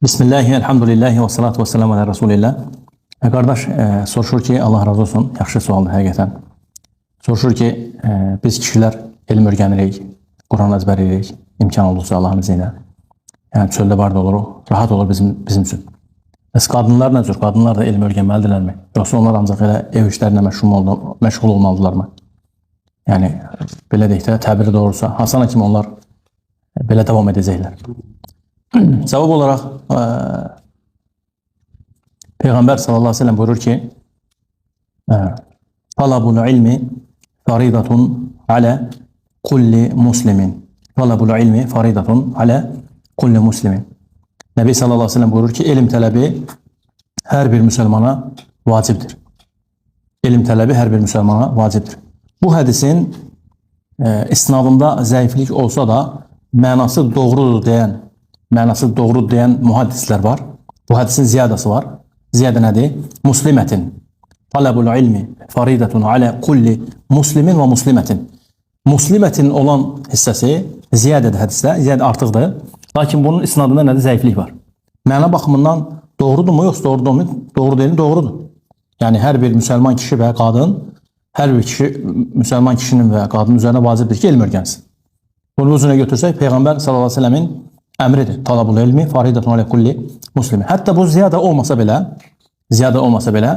Bismillahi, elhamdülillahi və salatu və selamu alə Rasulillah. Qardaş soruşur ki, Allah razı olsun, yaxşı sualdır həqiqətən. Soruşur ki, biz kişilər elm öyrənirik, Quran əzbəririk, imkan olursa Allahın izni ilə. Yəni çöldə barda oluruq, rahat olur bizim üçün. Bəs qadınlar nə cür? Qadınlar da elm öyrənməlidirlərmi? Yoxsa onlar ancaq elə ev işlərinə məşğul olmalıdırlarmı? Yəni, belə deyək də, təbiri doğrusa, Hasana kimi onlar belə davam edəcəklər. Cavab olaraq Peyğəmbər sallallahu aleyhi ve sellem buyurur ki talabul ilmi faridatun alə kulli muslimin. Talabul ilmi faridatun alə kulli muslimin. Nəbi sallallahu aleyhi ve sellem buyurur ki, elm tələbi hər bir müsəlmana vacibdir. Elm tələbi hər bir müsəlmana vacibdir. Bu hədisin isnadında zəiflik olsa da mənası doğrudur deyən mühaddislər var. Bu hədisin ziyadəsi var. Ziyadə nədir? Muslimətin. Talabul ilmi faridatun alə kulli muslimin və muslimətin. Muslimətin olan hissəsi ziyadədir hədisdə, ziyadə artıqdır. Lakin bunun isnadında nədir? Zəiflik var. Məna baxımından doğrudurmu, yoxsa doğrudur? Doğru deyil, doğrudur. Yəni hər bir müsəlman kişi və qadın, hər bir müsəlman kişinin və qadının üzərinə vacibdir ki, elm öyrənsin. Bunu özünə götürsək, Peyğəmbər sallallahu aleyhi ve sellemin əmridir. Talabul ilmi faridatun alə kulli muslimin. Hətta bu ziyadə olmasa belə,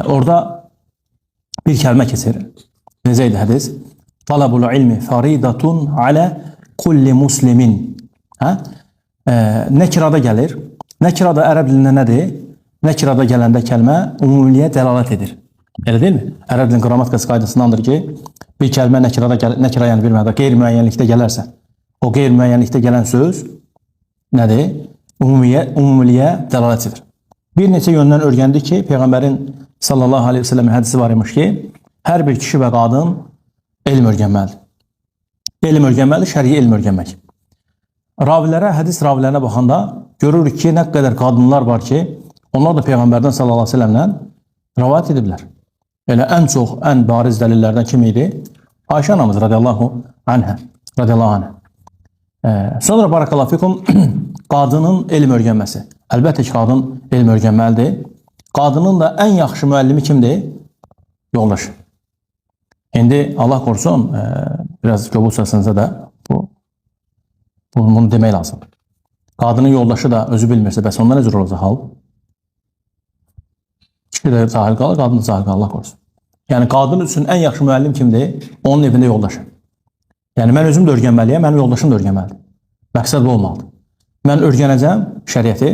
orada bir kəlmə keçir. Necə idi hədis? Talabul ilmi faridatun alə kulli muslimin. Nəkirada gəlir. Nəkirada ərəb dilində nədir? Nəkirada gələndə kəlmə ümumiyyəyə dəlalət edir. Elə deyilmi? Ərəb dilinin qrammatikası qaydasındandır ki, bir kəlmə nəkira yəni bir mənada qeyri-müəyyənlikdə gələrsə, o qeyri-müəyyənlikdə gələn söz nədir? Ümumiyyəyə dəlalət edir. Bir neçə yöndən öyrəndik ki, Peyğəmbərin sallallahu aleyhi ve sellemin hədisi var imiş ki, hər bir kişi və qadın elm öyrənməlidir. Elm öyrənməlidir, şəriə elm öyrənmək. Hədis ravilərinə baxanda görürük ki, nə qədər qadınlar var ki, onlar da Peyğəmbərdən sallallahu aleyhi ve sellemdən rəvayət ediblər. Elə ən çox, ən bariz dəlillərdən kim idi? Ayşə anamız radiyallahu anhə. Sonra barakallahu fikum qadının elm öyrənməsi. Əlbəttə ki, qadın elm öyrənməlidir. Qadının da ən yaxşı müəllimi kimdir? Yoldaşı. İndi Allah korusun, biraz göbul səsinizə də bunu demək lazım. Qadının yoldaşı da özü bilmirsə, bəs onda necə olacaq hal? Kişi də cahil qalır, qadın da cahil qalır, Allah korusun. Yəni, qadın üçün ən yaxşı müəllim kimdir? Onun evində yoldaşı. Yəni, mən özüm də öyrənməliyəm, mənim yoldaşım da öyrənməlidir. Məqsəd bu olmalıdır. Mən öyrənəcəm şəriəti,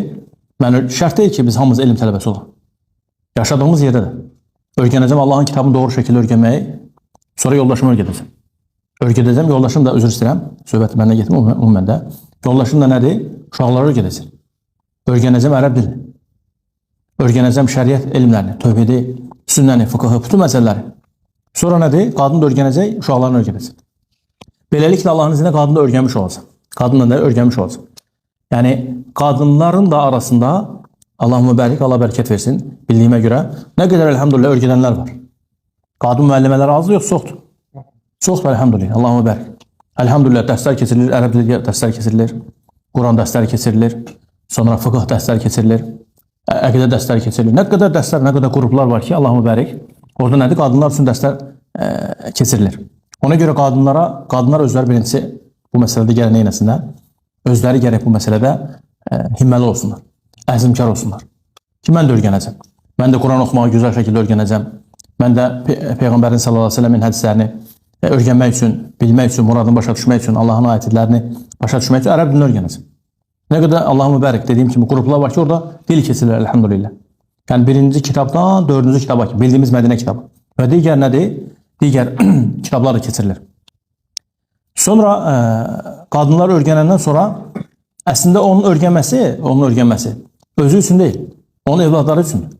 şərt deyil ki, biz hamımız elm tələbəsi olaq. Yaşadığımız yerdə də. Öyrənəcəm Allahın kitabını doğru şəkildə öyrənməyi, sonra yoldaşımı öyrədəcəm, yoldaşım da üzr istəyirəm, söhbəti məndən getim, ümumən də. Yoldaşım da nədir? Uşaqları öyrədəcəm. Öyrənəcəm ərəb dilini. Öyrənəcəm şəriət elmlərini, tövhidi, sünnəni, fıqhı, bütün məsələləri. Sonra nədir? Qadın da öyrənəcək, uşaqlarını öyrədəcək. Beləliklə Allahın izinə qadın da öyrənmiş olacaq. Qadınla da öyrənmiş olacaq. Yəni, qadınların da arasında Allah mübərrik, Allah bərəkət versin, bildiyimə görə nə qədər əlhamdülillah öyrənənlər var. Qadın müəllimələri azdır, yox, çoxdur. Çoxdur, əlhamdülillah, Allah mübərrik. Əlhamdülillah, dərslər keçirilir, ərəb dili dərslər keçirilir, Quran dərsləri keçirilir, sonra fıqh dərsləri keçirilir, əqidə dərsləri keçirilir. Nə qədər dərslər, nə qədər qruplar var ki, Allah mübərrik, orada nədir? Qadınlar üçün dərslər keçirilir. Ona görə qadınlar özləri birincisi bu məsələdə gələn neynəsinlər? Özləri gərək bu məsələdə himməli olsunlar, əzimkar olsunlar. Ki, mən də öyrənəcəm. Mən də Quran oxumağı gözəl şəkildə öyrənəcəm. Mən də Peyğəmbərin sallallahu aleyhi ve sellemin hədislərini öyrənmək üçün, bilmək üçün, muradını başa düşmək üçün, Allahın ayətlərini başa düşmək üçün ərəb dilini öyrənəcəm. Nə qədər Allah mübərək dediyim kimi qruplar var ki, orada dil keçilir, elhamdülillah. Yəni, birinci kitabdan dördüncü kitaba ki, bildiyimiz Mədinə kitabı. Və digər nədir? Digər kitablar da keçirilir. Sonra qadınlar öyrənəndən sonra əslində onun öyrənməsi özü üçün deyil, onun evladları üçündür.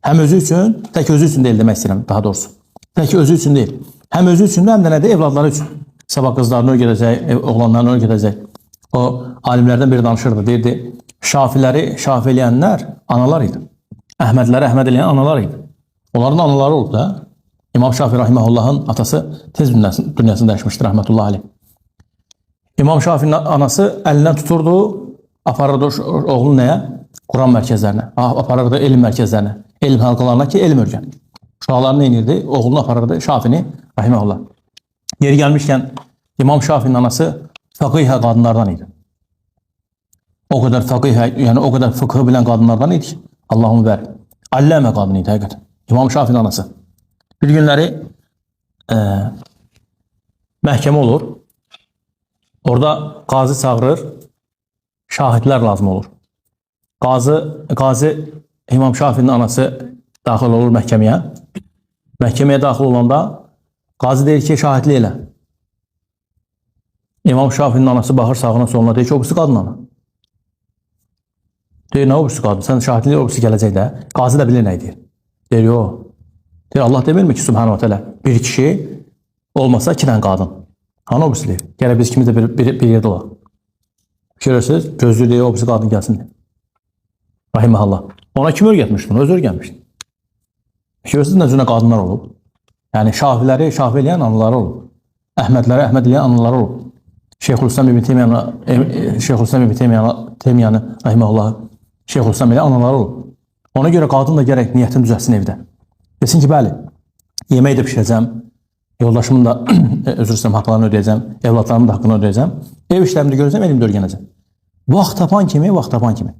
Həm özü üçün, tək özü üçün deyil demək istəyirəm, daha doğrusu. Tək özü üçün deyil. Həm özü üçün də, həm də nədir? Evladları üçün. Sabah qızlarını öyrədəcək, oğlanlarını öyrədəcək. O alimlərdən biri danışırdı, deyirdi, şafi eləyənlər analar idi. Əhmədləri əhməd eləyən analar idi. Onların anaları oldu da. İmam Şafi rahiməhullahın atası tez dünyasını dəyişmişdir, rəhmətullah aleyh. İmam Şafinin anası əlindən tuturdu, aparırdı oğlunu nəyə? Quran mərkəzlərinə, aparırdı elm mərkəzlərinə, elm halqalarına ki, elm öyrən. Uşaqlarını eynirdi, oğlunu aparırdı Şafini, rahiməhullah. Yeri gəlmişkən, İmam Şafinin anası fəqihə qadınlardan idi. O qədər fəqihə, yəni o qədər fıqhı bilən qadınlardan idi ki, Allah'ın ver. Alləmə qadını idi həqiqətən. İmam Şafinin anası. Bir günləri məhkəmə olur. Orada qazi çağırır, şahidlər lazım olur. Qazi İmam Şafinin anası daxil olur məhkəməyə. Məhkəməyə daxil olanda qazi deyir ki, şahidlik elə. İmam Şafinin anası baxır sağına soluna, deyir ki, o birisi qadın ana. Deyir, nə o birisi qadın? Sən şahidlik o birisi gələcək də. Qazi də bilir nə deyir. Deyir, yox. Deyir, Allah demir mi ki, subhanahu teala, bir kişi olmasa 2 dənə qadın. Hanı o birisi deyir? Gələk biz ikimiz də bir yerdə olaq. Görürsünüz, gözlü deyir, o birisi qadın gəlsin deyir. Rahiməhullah. Ona kim öyrətmişdi bunu? Özü öyrənmişdi. Görürsünüz, nə cürə qadınlar olub. Yəni, şafiləri şafi eləyən anaları olub. Əhmədləri əhməd eləyən anaları olub. Şeyxülislam İbn Teymiyyəni rahiməhullah Şeyxülislam eləyən anaları olub. Ona görə qadın da gərək niyyətini düzəlsin evdə. Desin ki, bəli, yemək də pişirəcəm, yoldaşımın da özür istəyəm, haqlarını ödəyəcəm, evlatlarımın da haqqını ödəyəcəm, ev işlərimi də görəcəm, elm də öyrənəcəm. Vaxt tapan kimi.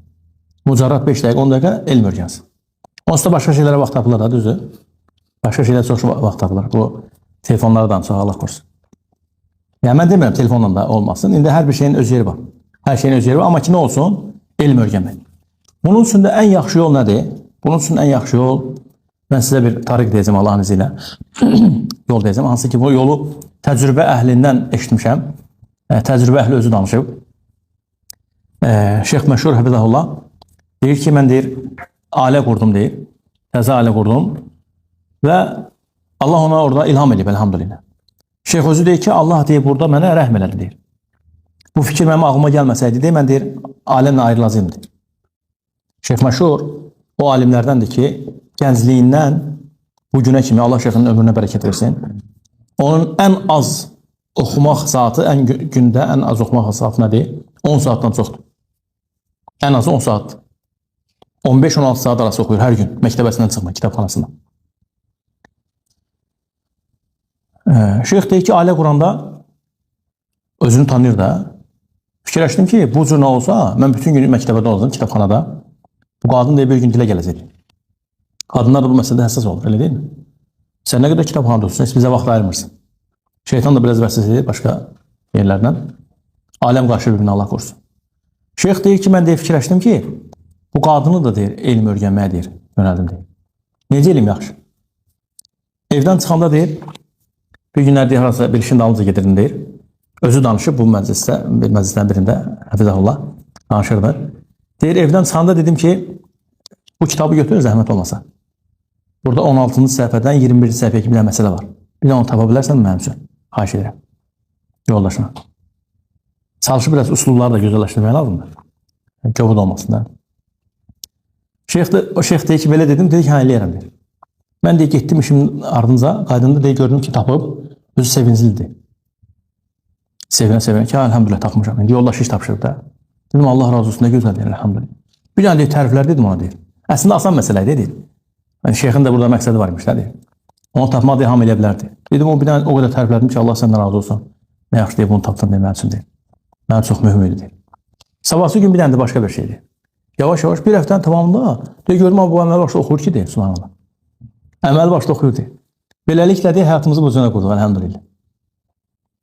Mücarrad 5 dəqiqə, 10 dəqiqə elm öyrənsin. Onsuz da başqa şeylərə vaxt tapılır da, düzdür? Başqa şeylərə çox vaxt tapılır. Bu telefonlardan çox Allah qorusun. Yəni, mən demirəm telefonla da olmasın. İndi hər bir şeyin öz yeri var. Hər şeyin öz yeri var. Amma ki, nə olsun? Elm öyrənmək. Bunun üçün də ən yaxşı yol nədir? Bunun üçün ən yaxşı yol, mən sizə bir tariq deyəcəm Allah'ın izi ilə. Yol deyəcəm. Hansı ki, bu yolu təcrübə əhlindən eşitmişəm. Təcrübə əhli özü danışıb. Şeyx Məşhur Həfizəhullah deyir ki, mən deyir, ailə qurdum deyir. Təzə ailə qurdum. Və Allah ona orada ilham edib, elhamdülillah. Şeyx özü deyir ki, Allah deyir, burada mənə rəhm elədi deyir. Bu fikir mənim ağlıma gəlməsəydi deyir, mən deyir, aləmlə ayrılacağım deyir. Şeyx Məşhur o alimlərdəndir ki, gəncliyindən bu günə kimi Allah şeyxinin ömrünə bərəkət versin. Onun ən az oxumaq saatı, gündə ən az oxumaq saatı nədir? 10 saatdan çoxdur. Ən azı 10 saat. 15-16 saat arası oxuyur hər gün məktəbəsindən çıxma, kitabxanasından. Şeyx deyir ki, ailə quranda özünü tanıyır da. Fikirləşdim ki, bu cür nə olsa, mən bütün günü məktəbədə olacam, kitabxanada. Bu qadın deyir, bir gün dilə gələcək. Qadınlar da bu məsələdə həssas olur, elə deyil mi? Sən nə qədər kitabxanada olsun, heç bizə vaxt ayırmırsan. Şeytan da biraz vəsvəsə edir başqa yerlərdən. Aləm qarşı bir-birini Allah qorusun. Şeyx deyir ki, mən deyir, fikirləşdim ki, bu qadını da deyir, elm öyrənməyə deyir, yönəldim deyir. Necə elm yaxşı? Evdən çıxanda deyir, bir günlər deyir, harasa bir işin dalınca gedirdim deyir. Özü danışıb bu məclisdən birində, Həfizəhullah danışırdı. Deyir, evdən çıxanda dedim ki, bu kitabı götürün, zəhmət olmasa. Burada 16-cı səhifədən 21-ci səhifəyə kimi bir məsələ var. Bir də onu tapa bilərsən mənim üçün. Xahiş edirəm. Yoldaşına. Çalışıb biraz üslubları da gözəlləşdirmək lazımdır. Kobud olmasın da. O şeyx deyir ki, belə dedim, dedi ki, hə, eləyərəm deyir. Mən deyir, getdim işimin ardınca, qaydında deyir, gördüm ki, tapıb, özü sevincilidir. Sevinə ki, əlhamdülillah tapmışam. İndi yoldaşı iş tapışıb da. Dedim, Allah razı olsun, nə gözəl deyir, əlhamdülillah. Bir dənə deyir, təriflər dedim ona deyir. Əslində asan məsələ idi, deyir. Yəni, şeyxin də burada məqsədi varmış, deyir. Onu tapmaq deyir, hamı elə bilərdi. Dedim, o bir dənə o qədər təriflədim ki, Allah səndən razı olsun. Nə yaxşı deyir, bunu tapdın deyir, mənim üçün deyir. Mənim çox mühüm idi deyir. Sabahsı gün bir dənə də başqa bir şeydir. Yavaş-yavaş bir həftənin tamamında deyir, görüm, bu əməl başda oxuyur ki, deyir, subhanallah. Əməl başda oxuyur deyir. Beləliklə deyir, həyatımızı bu cürə qurduq, əlhamdülillah.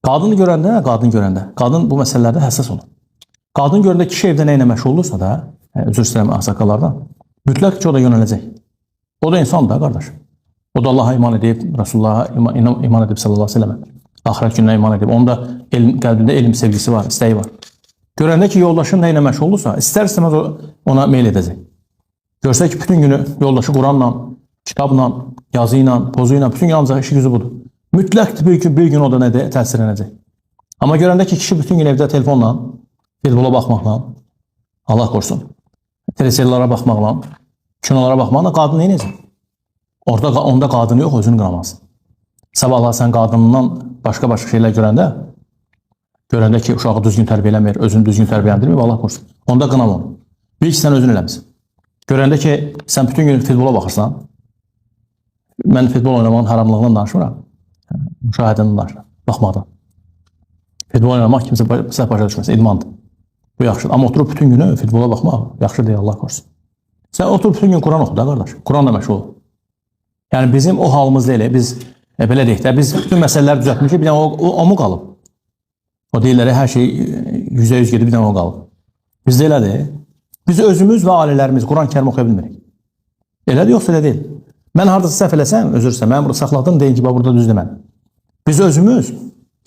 Qadını görəndə, qadın bu məsələlərdə həssas olur. Qadın görəndə kişi evdə nə ilə məşğul olursa da, özür istəyirəm ağsaqqallardan, mütləq ki, o da yönələcək. O da insan da, qardaş. O da Allaha iman edib, Resulullah'a iman edib sallallahu aleyhi ve sellem. Axirət gününə iman edib. Onun da qəlbində elm sevgisi var, istəyi var. Görəndə ki, yoldaşın nə ilə məşğul olursa, istər-istəməz ona meyl edəcək. Görsə ki, bütün günü yoldaşı Quranla, kitabla, yazı ilə, pozu ilə, bütün gün ancaq işi gücü budur. Mütləq bir gün o da nədir? Təsirlənəcək. Amma görəndə ki, kişi bütün gün evdə telefonla, futbola baxmaqla, Allah qorusun, teleseriyalara baxmaqla, kinolara baxmaqla qadın nə edəcək? Onda qadını yox, özünü qıramaz. Sabahlar sən qadınından başqa şeylər görəndə, Görəndə ki, uşağı düzgün tərbiyələmir, özünü düzgün tərbiyələndirmir, Allah qorusun. Onda qınam onu. Bil ki, sən özün eləmisən. Görəndə ki, sən bütün gün futbola baxırsan, mən futbol oynamağın haramlığından danışmıram. Müşahidədən danışmıram, baxmadan. Futbol oynamaq kimsə başa düşməsin, idmandır. Bu yaxşıdır. Amma oturub bütün günü futbola baxmaq yaxşı deyil, Allah qorusun. Sən oturub bütün gün Quran oxu da, qardaş. Quranla məşğul ol. Yəni bizim o halımız deyil, biz belə deyək də, biz bütün məsələləri düzəltmişik, bir dənə o mu qalıb? O deyirlər, hər şey %100 gedib, bir dənə o qalıb. Bizdə elədir. Biz özümüz və ailələrimiz Quran-Kərim oxuya bilmirik. Elədir, yoxsa elə deyil. Mən haradasa səhv eləsəm, özür istəyirəm, mən burada saxladım, deyin ki, burada düz demədim. Biz özümüz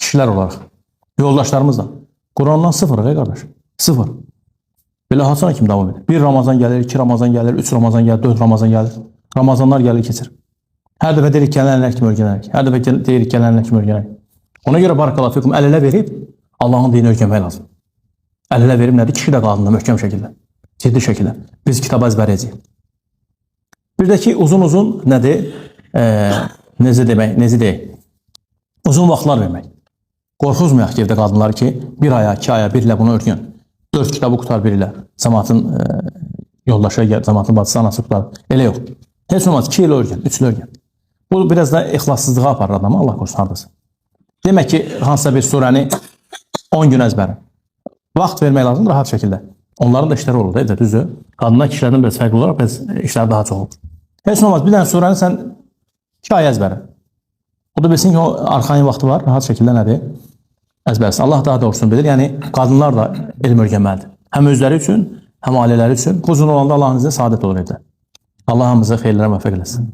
kişilər olaraq, yoldaşlarımızla Qurandan sıfırıq, qardaş. Sıfır. Belə haçana kimi davam edir. 1 Ramazan gəlir, 2 Ramazan gəlir, 3 Ramazan gəlir, 4 Ramazan gəlir. Ramazanlar gəlir, keçir. Hər dəfə deyirik, gələnlər kimi öyrənərik. Hər dəfə deyirik, gələnlər kimi öyrənərik. Ona görə barakallahu fikum, əl-ələ verib Allahın dini öyrənmək lazım. Əl-ələ verib nədir? Kişi də qadınla möhkəm şəkildə, ciddi şəkildə. Biz kitabı əzbərləyəcəyik. Bir də ki, uzun-uzun nədir? Necə deyək? Uzun vaxtlar vermək. Qorxuzmayaq ki, evdə qadınları ki, 1 aya, 2 aya, 1 ilə bunu öyrən. 4 kitabı qutar 1 ilə. Cəmaatın yoldaşı, cəmaatın bacısı, anası qutar. Elə yox. Heç olmaz 2 ilə öyrən, 3 ilə öyrən. Bu biraz da ixlassızlığa aparır adamı, Allah qorusun hardasa. Demək ki, hansısa bir surəni 10 gün əzbərin. Vaxt vermək lazım rahat şəkildə. Onların da işləri olur da, evdə düzdür. Qadınlar kişilərdən biraz fərqli olaraq biz işləri daha çox olur. Heç olmaz, bir dənə surəni sən 2 ay əzbərin. O da bilsin ki, o arxayın vaxtı var, rahat şəkildə nədir? Əzbərsin. Allah daha doğrusunu bilir. Yəni, qadınlar da elm öyrənməlidir. Həm özləri üçün, həm ailələri üçün. Uzun olanda Allahın izniyle saadət olur evdə. Allah hamımızı xeyirlərə müvəffəq eləsin.